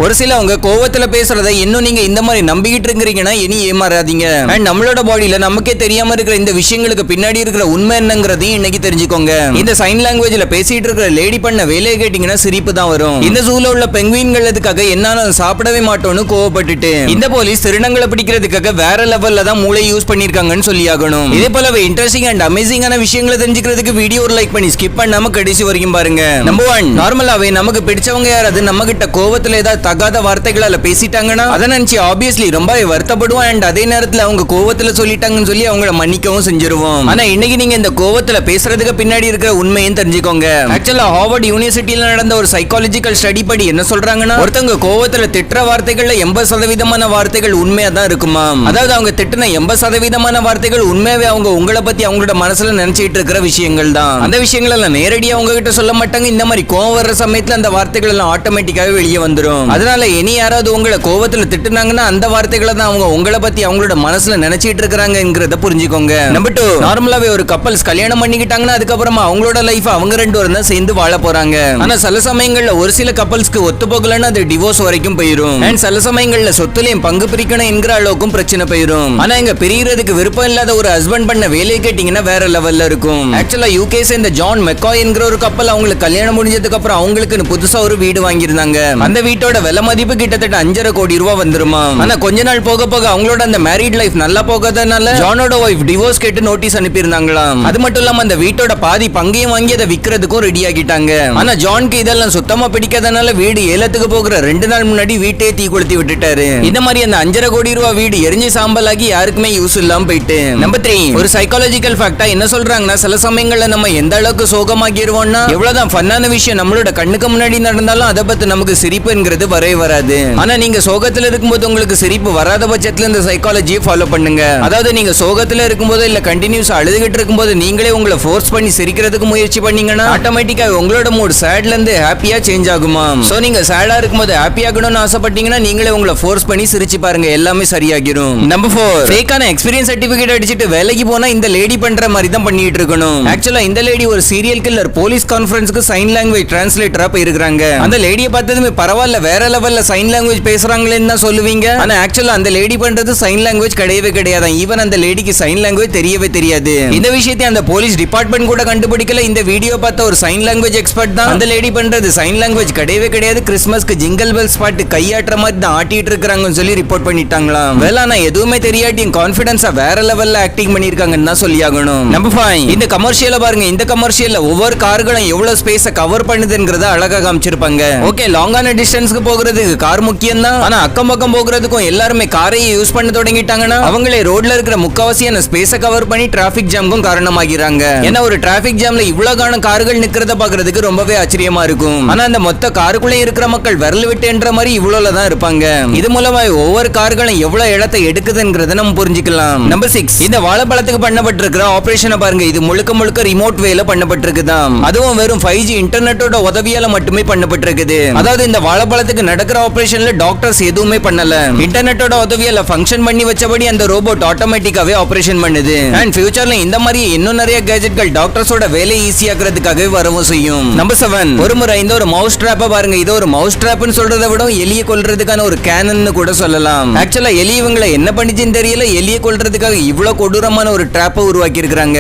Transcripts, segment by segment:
ஒரு சில அவங்க கோவத்துல பேசுறதை இன்னும் நீங்க இந்த மாதிரி நம்பிக்கிட்டு இருக்கிறீங்கன்னா இனி ஏமாறாதீங்க. அண்ட் நம்மளோட பாடியில நமக்கே தெரியாம இருக்கிற இந்த விஷயங்களுக்கு பின்னாடி இருக்கிற உண்மை என்னங்கிறதையும் இன்னைக்கு தெரிஞ்சுக்கோங்க. இந்த சைன் லாங்குவேஜ்ல பேசிட்டு இருக்கிற லேடி பண்ண வேலையை கேட்டீங்கன்னா சிரிப்பு தான் வரும். இந்த ஜூல உள்ள பெங்குயின்கள் அதுக்காக என்னாலும் சாப்பிடவே மாட்டோம்னு கோவப்பட்டுட்டு இந்த போலீஸ் திருநங்களை பிடிக்கிறதுக்காக வேற லெவல்ல தான் மூளை யூஸ் பண்ணிருக்காங்கன்னு சொல்லி ஆகணும். இதே போலவே இன்ட்ரெஸ்டிங் அண்ட் அமேசிங்கான விஷயங்களை தெரிஞ்சுக்கிறதுக்கு வீடியோ ஒரு லைக் பண்ணி ஸ்கிப் பண்ணாம கடைசி வரைக்கும் பாருங்க. நம்பர் 1, நார்மலாவே நமக்கு பிடிச்சவங்க யாராவது நம்ம கிட்ட கோவத்துல ஏதாவது தகாத வார்த்தைகளால பேசிட்டாங்கன்னா அதை நினைச்சு ஆப்வியஸ்லி ரொம்ப வருத்தப்படுவோம். அண்ட் அதே நேரத்துல அவங்க கோவத்துல சொல்லிட்டாங்கன்னு சொல்லி அவங்கள மன்னிக்கவும் செஞ்சிருவோம். ஆனா இன்னைக்கு நீங்க இந்த கோவத்துல பேசுறதுக்கு பின்னாடி இருக்கிற உண்மையும் தெரிஞ்சுக்கோங்க. ஆக்சுவலா ஹார்வர்ட் யூனிவர்சிட்டியில நடந்த ஒரு சைக்காலஜிக்கல் ஸ்டடி படி என்ன சொல்றாங்கன்னா, ஒருத்தவங்க கோவத்துல திட்டுற வார்த்தைகள்ல 80% வார்த்தைகள் உண்மையா தான் இருக்குமா. அதாவது அவங்க திட்டுன 80% வார்த்தைகள் உண்மையாவே அவங்க உங்களை பத்தி அவங்களோட மனசுல நினைச்சிட்டு இருக்கிற விஷயங்கள் தான். அந்த விஷயங்கள் எல்லாம் நேரடியா அவங்க கிட்ட சொல்ல மாட்டாங்க. இந்த மாதிரி கோவம் வர்ற சமயத்துல அந்த வார்த்தைகள் எல்லாம் ஆட்டோமேட்டிக்காவே வெளியே வந்துடும். அதனால இனி யாராவது உங்களை கோவத்துல திட்டுனாங்கன்னா அந்த வார்த்தைகளை தான் அவங்க உங்களை பத்தி அவங்களோட மனசுல நினைச்சிட்டு இருக்காங்கங்கறத புரிஞ்சுக்கோங்க. நம்பர் 2, நார்மலாவே ஒரு கப்பல்ஸ் கல்யாணம் பண்ணிக்கிட்டாங்கன்னா அதுக்கப்புறமா அவங்களோட லைஃப் அவங்க ரெண்டு பேரும் தான் சேர்ந்து வாழ போறாங்க. ஆனா சில சமயங்கள்ல ஒரு சில கப்பல்ஸ்க்கு ஒத்து போகலன்னா அது டிவோர்ஸ் வரைக்கும் போயிடும். அண்ட் சில சமயங்கள்ல சொத்துலயும் பங்கு பிரிக்கணும் என்கிற அளவுக்கும் பிரச்சனை போயிடும். ஆனா இங்க பிரியறதுக்கு விருப்பம் இல்லாத ஒரு ஹஸ்பண்ட் பண்ண வேலையை கேட்டீங்கன்னா வேற லெவல்ல இருக்கும். ஆக்சுவலா யூகே சேர்ந்த ஜான் மெக்காய் என்கிற ஒரு கப்பல் அவங்களுக்கு கல்யாணம் முடிஞ்சதுக்கு அப்புறம் அவங்களுக்கு புதுசா ஒரு வீடு வாங்கியிருந்தாங்க. அந்த வீட்டோட விலை மதிப்பு கிட்டத்தட்ட 5.5 கோடி ரூபாய் வந்துருமா. ஆனா கொஞ்ச நாள் போக போக அவங்களோட அந்த மேரிட் லைஃப் நல்லா போகாதனால ஜானோட வைஃப் டிவோர்ஸ் கேட்டு நோட்டீஸ் அனுப்பியிருந்தாங்களாம். அது மட்டும் இல்லாம அந்த வீட்டோட பாதி பங்கையும் வாங்கி அதை விக்கிறதுக்கும் ரெடி ஆகிட்டாங்க. ஆனா ஜான்க்கு இதெல்லாம் சுத்தமா பிடிக்காதனால வீடு ஏலத்துக்கு போகிற 2 நாள் முன்னாடி வீட்டையே தீ கொளுத்தி விட்டுட்டாரு. இந்த மாதிரி அந்த 5.5 கோடி ரூபாய் வீடு எரிஞ்சு சாம்பலாகி யாருக்குமே யூஸ் இல்லாம போயிட்டு. நம்பர் 3, ஒரு சைக்காலஜிக்கல் ஃபேக்டா என்ன சொல்றாங்கன்னா, சில சமயங்கள்ல நம்ம எந்த அளவுக்கு சோகமாகிடுவோம்னா எவ்வளவுதான் ஃபன்னான விஷயம் நம்மளோட கண்ணுக்கு முன்னாடி நடந்தாலும் அதை பத்தி நமக்கு சிரிப்புங்கிறது வரவே வராது. ஆனா நீங்க சோகத்துல இருக்கும்போது உங்களுக்கு சிரிப்பு வராத பட்சத்துல இந்த சைக்காலஜியை ஃபாலோ பண்ணுங்க. அதாவது நீங்க சோகத்துல இருக்கும்போது இல்ல கண்டினியூஸ் அழுதுகிட்டு இருக்கும்போது நீங்களே உங்களை ஃபோர்ஸ் பண்ணி சிரிக்கிறதுக்கு முயற்சி பண்ணீங்கன்னா ஆட்டோமேட்டிக்கா உங்களோட மூட் சேட்ல இருந்து ஹாப்பியா சேஞ்ச் ஆகுமா. சோ நீங்க சேடா இருக்கும்போது ஹாப்பி ஆகணும்னு ஆசைப்பட்டீங்கன்னா நீங்களே உங்களை ஃபோர்ஸ் பண்ணி சிரிச்சு பாருங்க, எல்லாமே சரியாகிரும். நம்பர் 4, ஃபேக்கான எக்ஸ்பீரியன்ஸ் சர்டிபிகேட் அடிச்சிட்டு வேலைக்கு போனா இந்த லேடி பண்ற மாதிரி தான் பண்ணிட்டு இருக்கணும். ஆக்சுவலா இந்த லேடி ஒரு சீரியல் கில்லர் போலீஸ் கான்ஃபரன்ஸ்க்கு சைன் லாங்குவேஜ் டிரான்ஸ்லேட்டரா போயிருக்காங்க. அந்த லேடியை பார்த்ததுமே பரவாயில்ல வேற லெவல்ல சைன் லாங்குவேஜ் பேசுறாங்களேன்னு தான் சொல்லுவீங்க. ஆனா ஆக்சுவலா அந்த லேடி பண்றது சைன் லாங்குவேஜ் கிடையவே கிடையாது. ஈவன் அந்த லேடிக்கு சைன் லாங்குவேஜ் தெரியவே தெரியாது. இந்த விஷயத்தை அந்த போலீஸ் டிபார்ட்மெண்ட் கூட கண்டுபிடிக்கல. இந்த வீடியோ பார்த்த ஒரு சைன் லாங்குவேஜ் எக்ஸ்பர்ட் தான் அந்த லேடி பண்றது சைன் லாங்குவேஜ் கிடையவே கிடையாது, கிறிஸ்மஸ்க்கு ஜிங்கல் பெல்ஸ் பாட்டு கையாட்டுற மாதிரி தான் ஆட்டிட்டு இருக்காங்கன்னு சொல்லி ரிப்போர்ட் பண்ணிட்டாங்களாம். வேளானா எதுவுமே தெரியாட்டியும் கான்ஃபிடன்ஸா வேற லெவல்ல ஆக்டிங் பண்ணிருக்காங்கன்னு தான் சொல்லி ஆகணும். நம்பர் 5, இந்த கமர்ஷியல பாருங்க. இந்த கமர்ஷியல்ல ஒவ்வொரு கார்களும் எவ்வளவு ஸ்பேஸ கவர் பண்ணுதுங்கறத அழகா காமிச்சிருப்பாங்க. ஓகே, லாங்கான டிஸ்டன்ஸ்க்கு போகிறதுக்கு கார் முக்கியம் தான். ஆனா அக்கம் பக்கம் போகிறதுக்கும் எல்லாருமே காரை யூஸ் பண்ண தொடங்கிட்டாங்கன்னா அவங்களே ரோட்ல இருக்கிற முக்காவாசியான ஸ்பேஸ கவர் பண்ணி டிராபிக் ஜாம்க்கும் காரணமாகிறாங்க. ஏன்னா ஒரு டிராபிக் ஜாம்ல இவ்வளவு கார்கள் நிக்கிறத பாக்குறதுக்கு ரொம்பவே ஆச்சரியமா இருக்கும். ஆனா அந்த மொத்த காருக்குள்ள இருக்கிற மக்கள் விரல் விட்டுன்ற மாதிரி இவ்வளவுல தான் இருப்பாங்க. இது மூலமா ஒவ்வொரு கார்களும் எவ்வளவு இடத்தை எடுக்குதுங்கிறத நம்ம புரிஞ்சுக்கலாம். நம்பர் 6, இந்த வாழைப்பழத்துக்கு பண்ணப்பட்டிருக்கிற ஆபரேஷனை பாருங்க. இது முழுக்க முழுக்க ரிமோட் வேல பண்ணப்பட்டிருக்குதான். அதுவும் வெறும் 5G இன்டர்நெட்டோட உதவியால மட்டுமே பண்ணப்பட்டிருக்குது. அதாவது இந்த வாழைப்பழத்துக்கு நடக்கிற ஆபரேஷன்ல டாக்டர்ஸ் எதுவுமே பண்ணல. இன்டர்நெட்டோட உதவியால ஃபங்க்ஷன் பண்ணி வச்சபடி அந்த ரோபோட் ஆட்டோமேட்டிக்காவே ஆபரேஷன் பண்ணுது. அண்ட் ஃபியூச்சர்ல இந்த மாதிரி இன்னும் நிறைய கேஜெட்கள் டாக்டர்ஸோட வேலையை ஈஸியாக்குறதுக்காகவே வரவும் செய்யும். நம்பர் 7, ஒரு முறை இந்த ஒரு மவுஸ் ட்ராப்பை பாருங்க. இது ஒரு மவுஸ் ட்ராப்னு சொல்றதை விட எலியை கொல்றதுக்கான ஒரு கேனன்னு கூட சொல்லலாம். ஆக்சுவலா எலி இவங்களை என்ன பண்ணிச்சுன்னு தெரியல, எலியை கொல்றதுக்காக இவ்வளவு கொடூரமான ஒரு ட்ராப்பை உருவாக்கி இருக்காங்க.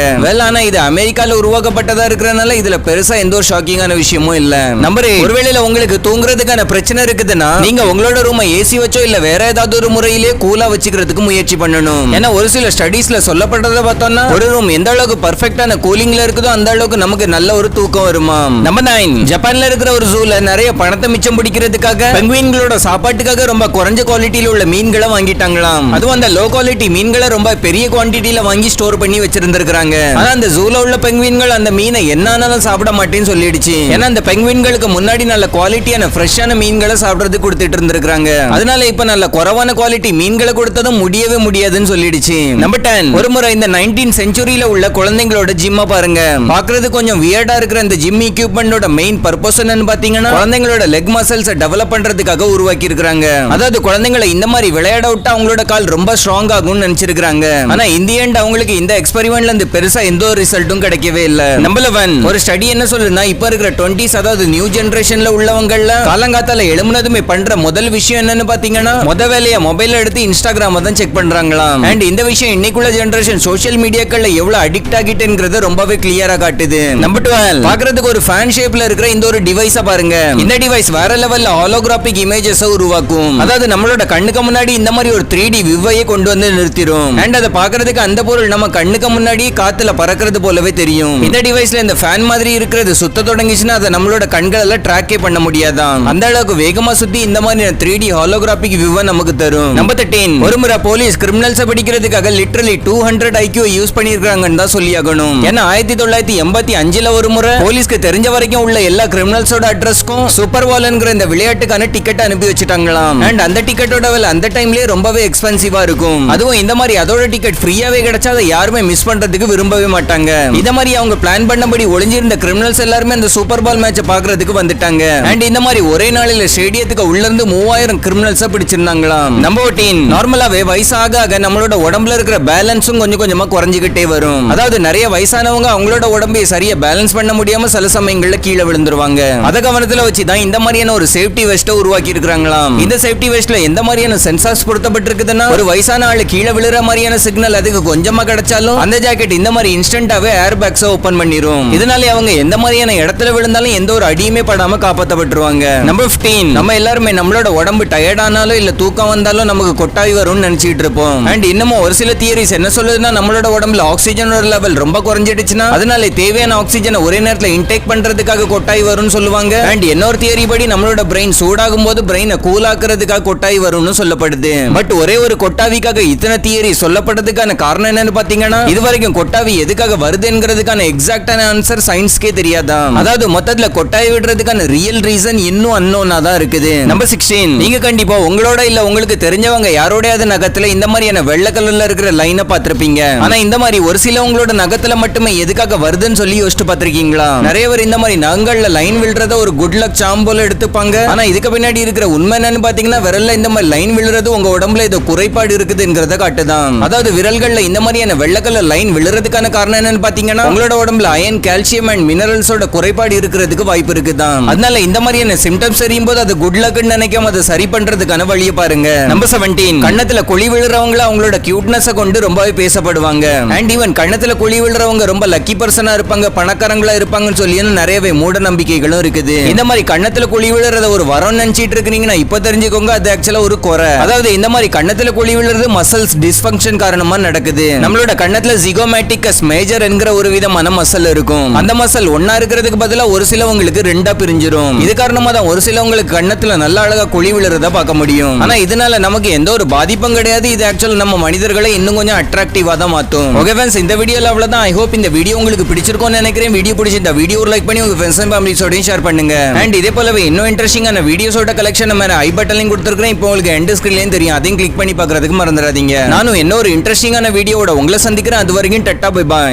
ஆனா இது அமெரிக்கால உருவாக்கப்பட்டதா இருக்கிறனால இதுல பெருசா எந்த ஒரு ஷாக்கிங்கான விஷயமும் இல்ல. நம்பர் 8, ஒருவேளை உங்களுக்கு தூங்குறதுக்கான பிரச்சனை இருக்குதுன்னா நீங்க உங்களோட ரூமை ஏசி வச்சோ இல்ல வேற ஏதாவது ஒரு முறையிலே கூலா வச்சுக்கிறதுக்கு முயற்சி பண்ணணும். ஏன்னா ஒரு சில ஸ்டடீஸ்ல சொல்லப்பட்டதை பார்த்தோம்னா ஒரு ரூம் எந்த அளவுக்கு பர்ஃபெக்டான கூலிங்ல இருக்குதோ அந்த அளவுக்கு நமக்கு நல்ல ஒரு தூக்கம் வருமா. நம்பர் 9, ஜப்பான்ல இருக்கிற ஒரு ஜூல நிறைய பணத்தை மிச்சம் பிடிக்கிறதுக்காக பெங்குயின்களோட சாப்பாட்டுக்காக ரொம்ப குறைஞ்ச குவாலிட்டியில உள்ள மீன்களை வாங்கிட்டாங்களாம். அதுவும் அந்த லோ குவாலிட்டி மீன்களை ரொம்ப பெரிய குவான்டிட்டியில வாங்கி ஸ்டோர் பண்ணி வச்சிருந்திருக்காங்க. ஆனா அந்த ஜூல உள்ள பெங்குயின்கள் அந்த மீனை என்னானாலும் சாப்பிட மாட்டேன்னு சொல்லிடுச்சு. ஏன்னா அந்த பெங்குயின்களுக்கு முன்னாடி நல்ல குவாலிட்டியான ஃப்ரெஷ்ஷான மீன்களை சாப்பிடுறதுக்கு கொடுத்துட்டு இருந்திருக்காங்க. அதனால இப்ப நல்ல குறைவான குவாலிட்டி மீன்களை கொடுத்ததும் முடியவே முடியாதுன்னு சொல்லிடுச்சு. நம்பர் 10, ஒரு முறை இந்த 19th செஞ்சுரியில உள்ள குழந்தைங்களோட ஜிம்மா பாருங்க. பாக்குறது கொஞ்சம் வியர்டா இருக்கிற இந்த ஜிம் எக்யூப்மெண்டோட மெயின் பர்பஸ் என்னன்னு பாத்தீங்கன்னா குழந்தைங்களோட லெக் மசில்ஸ் டெவலப் பண்றதுக்காக உருவாக்கி இருக்காங்க. அதாவது குழந்தைங்களை இந்த மாதிரி விளையாட விட்டா அவங்களோட கால் ரொம்ப ஸ்ட்ராங் ஆகும்னு நினைச்சிருக்காங்க. ஆனா இந்த எண்ட் அவங்களுக்கு இந்த எக்ஸ்பெரிமெண்ட்ல இருந்து பெருசா எந்த ஒரு ரிசல்ட்டும் கிடைக்கவே இல்ல. நம்பர் 11, ஒரு ஸ்டடி என்ன சொல்லுன்னா இப்ப இருக்கிற 20s அதாவது நியூ ஜெனரேஷன்ல உள்ளவங்கல காலங்காத்தால எழும்ப எழும்புனதுமே பண்ற முதல் விஷயம் என்னன்னு பாத்தீங்கன்னா முத வேலையா மொபைல் எடுத்து இன்ஸ்டாகிராம தான் செக் பண்றாங்களாம். அண்ட் இந்த விஷயம் இன்னைக்குள்ள ஜெனரேஷன் சோஷியல் மீடியாக்கள்ல எவ்வளவு அடிக்ட் ஆகிட்டேங்கிறது ரொம்பவே கிளியரா காட்டுது. நம்பர் 12 பாக்குறதுக்கு ஒரு ஃபேன் ஷேப்ல இருக்கிற இந்த ஒரு டிவைஸ பாருங்க. இந்த டிவைஸ் வேற லெவல்ல ஹாலோகிராபிக் இமேஜஸ் உருவாக்கும். அதாவது நம்மளோட கண்ணுக்கு முன்னாடி இந்த மாதிரி ஒரு 3D வியூவையே கொண்டு வந்து நிறுத்திடும். அண்ட் அதை பாக்குறதுக்கு அந்த பொருள் நம்ம கண்ணுக்கு முன்னாடி காத்துல பறக்கிறது போலவே தெரியும். இந்த டிவைஸ்ல இந்த ஃபேன் மாதிரி இருக்கிறது சுத்த தொடங்கிச்சுன்னா அதை நம்மளோட கண்களால ட்ராக்கே பண்ண முடியாதான். அந்த அளவுக்கு வேகமா சுத்தி இந்த மாதிரி 3D ஹாலோகிராபிக் வியூவை நமக்கு தரும். நம்பர் 13 ஒரு முறை போலீஸ் கிரிமினல்ஸ் பிடிக்கிறதுக்காக லிட்டரலி 200 IQ யூஸ் பண்ணிருக்காங்கன்னு தான் சொல்லி ஆகணும். ஏன்னா 1985ல ஒரு முறை போலீஸ்க்கு தெரிஞ்ச வரைக்கும் உள்ள எல்லா கிரிமினல்ஸோட அட்ரஸ்க்கும் சூப்பர் வால்ங்கிற இந்த விளையாட்டுக்கான டிக்கெட் அனுப்பி வச்சுட்டாங்களாம். அண்ட் அந்த டிக்கெட்டோட விலை அந்த டைம்லயே ரொம்பவே எக்ஸ்பென்சிவா இருக்கும். அதுவும் இந்த மாதிரி அதோட டிக்கெட் ஃப்ரீயாவே கிடைச்சா அதை யாருமே மிஸ் பண்றதுக்கு விரும்பவே மாட்டாங்க. இந்த மாதிரி அவங்க பிளான் பண்ணபடி ஒளிஞ்சிருந்த கிரிமினல்ஸ் எல்லாருமே அந்த சூப்பர் பால் மேட்சை பாக்குறதுக்கு வந்துட்டாங்க. அண்ட் இந்த மாதிரி ஒரே நாளில ஸ்டேடியத்துக்கு உள்ள இருந்து 3000 கிரிமினல்ஸ் பிடிச்சிருந்தாங்களாம். நம்பர் 14 நார்மலாவே வயசாக ஆக நம்மளோட உடம்புல இருக்கிற பேலன்ஸும் கொஞ்சம் கொஞ்சமா குறைஞ்சிக்கிட்டே வரும். அதாவது நிறைய வயசானவங்க அவங்களோட உடம்பை சரியா பேலன்ஸ் பண்ண முடியாம சில சமயங்கள்ல கீழே விழுந்துருவாங்க. அத கவனத்துல வச்சுதான் இந்த மாதிரியான ஒரு சேஃப்டி வெஸ்ட் உருவாக்கி இருக்காங்களாம். இந்த சேஃப்டி வெஸ்ட்ல எந்த மாதிரியான சென்சார்ஸ் பொருத்தப்பட்டிருக்குதுன்னா ஒரு வயசான ஆளு கீழே விழுற மாதிரியான சிக்னல் அதுக்கு கொஞ்சமா கிடைச்சாலும் அந்த ஜாக்கெட் இந்த மாதிரி இன்ஸ்டன்டாவே ஏர் பேக்ஸ் ஓபன் பண்ணிரும். இதனால அவங்க எந்த மாதிரியான இடத்துல விழுந்தாலும் எந்த ஒரு அடியுமே படாம காப்பாற்றப்பட்டுருவாங்க. நம்பர் 15 நம்ம எல்லாருமே நம்மளோட உடம்பு டயர்ட் ஆனாலும் இல்ல தூக்கம் வந்தாலும் நமக்கு கொட்டாவி வரும்னு நினைச்சிட்டு இருப்போம். அண்ட் இன்னமும் ஒரு சில தியரிஸ் என்ன சொல்லுதுன்னா நம்மளோட உடம்புல ஆக்சிஜனோட லெவல் ரொம்ப குறைஞ்சிடுச்சுன்னா அதனால தேவையான ஆக்சிஜனை ஒரே நேரத்துல இன்டேக் பண்றதுக்காக கொட்டாய் வரும்னு சொல்லுவாங்க. அண்ட் இன்னொரு தியரி படி நம்மளோட பிரெயின் சூடாகும் போது பிரெயினை கூல் ஆக்குறதுக்காக கொட்டாய் வரும்னு சொல்லப்படுது. பட் ஒரே ஒரு கொட்டாவிக்காக இத்தனை தியரி சொல்லப்பட்டதுக்கான காரணம் என்னன்னு பாத்தீங்கன்னா இதுவரைக்கும் கொட்டாவி எதுக்காக வருதுங்கிறதுக்கான எக்ஸாக்டான ஆன்சர் சயின்ஸ்க்கே தெரியாதா. அதாவது மொத்தத்துல கொட்டாய் விடுறதுக்கான ரியல் ரீசன் இன்னும் அன்னோனா தான் இருக்குது. நம்பர் 16 நீங்க கண்டிப்பா உங்களோட இல்ல உங்களுக்கு தெரிஞ்சவங்க யாரோடையாவது நகத்துல இந்த மாதிரியான வெள்ளை கலர்ல இருக்கிற லைனை பார்த்திருப்பீங்க. ஆனா இந்த மாதிரி ஒரு சில உங்களோட நகத்துல மட்டுமே எதுக்காக வருதுன்னு சொல்லி யோசிச்சு பார்த்திருக்கீங்களா? நிறைய பேர் இந்த மாதிரி நகங்கள்ல லைன் விழுறத ஒரு குட் லக் சாம் போல எடுத்துப்பாங்க. ஆனா இதுக்கு பின்னாடி இருக்கிற உண்மை என்னன்னு பாத்தீங்கன்னா விரல்ல இந்த மாதிரி லைன் விழுறது உங்க உடம்புல ஏதோ குறைபாடு இருக்குதுங்கிறத காட்டுதான். அதாவது விரல்கள்ல இந்த மாதிரியான வெள்ளை கலர் லைன் விழுறதுக்கான காரணம் என்னன்னு பாத்தீங்கன்னா உங்களோட உடம்புல அயன் கால்சியம் அண்ட் மினரல்ஸோட குறைபாடு இருக்கிறதுக்கு வாய்ப்பு இருக்குதான். அதனால இந்த மாதிரியான சிம்டம்ஸ் தெரியும் போது அது குட் லக்னு நினைக்காம அதை சரி பண்றதுக்கான வழியை பாருங்க. நம்பர் 17 கண்ணத்துல குழி விழுறவங்க அவங்களோட கியூட்னஸை கொண்டு ரொம்பவே பேசப்படுவாங்க. அண்ட் ஈவன் கண்ணத்துல குழி விழுறவங்க ரொம்ப லக்கி பர்சனா இருப்பாங்க, பணக்காரங்களா இருப்பாங்கன்னு சொல்லி நிறையவே மூட நம்பிக்கைகளும் இருக்குது. இந்த மாதிரி கண்ணத்துல குழி விழுறத ஒரு வரம் நினைச்சிட்டு இருக்கீங்கன்னா இப்ப தெரிஞ்சுக்கோங்க அது ஆக்சுவலா ஒரு குறை. அதாவது இந்த மாதிரி கண்ணத்துல குழி விழுறது மசில்ஸ் டிஸ்ஃபங்க்ஷன் காரணமா நடக்குது. நம்மளோட கண்ணத்துல ஜிகோமேட்டிகஸ் மேஜர் என்கிற ஒரு விதமான மசில் இருக்கும். அந்த மசில் ஒன்னா இருக்கிறதுக்கு பதிலா ஒரு சிலவங்களுக்கு ரெண்டா பிரிஞ்சிரும். இது காரணமா தான் ஒரு சிலவங்களுக்கு கண்ணத்துல நல்ல அழகா குழி விழுறத பார்க்க முடியும். ஆனா இதனால நமக்கு எந்த ஒரு பாதிப்பும் கிடையாது. இது ஆக்சுவலா நம்ம மனிதர்களை இன்னும் கொஞ்சம் அட்ராக்டிவா தான் மாத்தும். ஓகே फ्रेंड्स இந்த வீடியோல அவ்வளவுதான். ஐ ஹோப் இந்த வீடியோ உங்களுக்கு பிடிச்சிருக்கும்னு நினைக்கிறேன். வீடியோ பிடிச்சிருந்தா வீடியோ லைக் பண்ணி உங்க ஃப்ரெண்ட்ஸ் அண்ட் ஃபேமிலிஸோட ஷேர் பண்ணுங்க. அண்ட் இதே போலவே இன்னும் இன்ட்ரெஸ்டிங்கான வீடியோஸோட கலெக்ஷன் நம்ம ஐ பட்டன்லயும் கொடுத்திருக்கேன். இப்போ உங்களுக்கு எண்ட் ஸ்கிரீன்லயும் தெரியும். அதையும் கிளிக் பண்ணி பார்க்கிறதுக்கு மறந்துடாதீங்க. நானும் இன்னொரு இன்ட்ரெஸ்டிங்கான வீடியோவோட உங்களை சந்திக்கிறேன். அது வரைக்கும் டட்டா பை பாய்.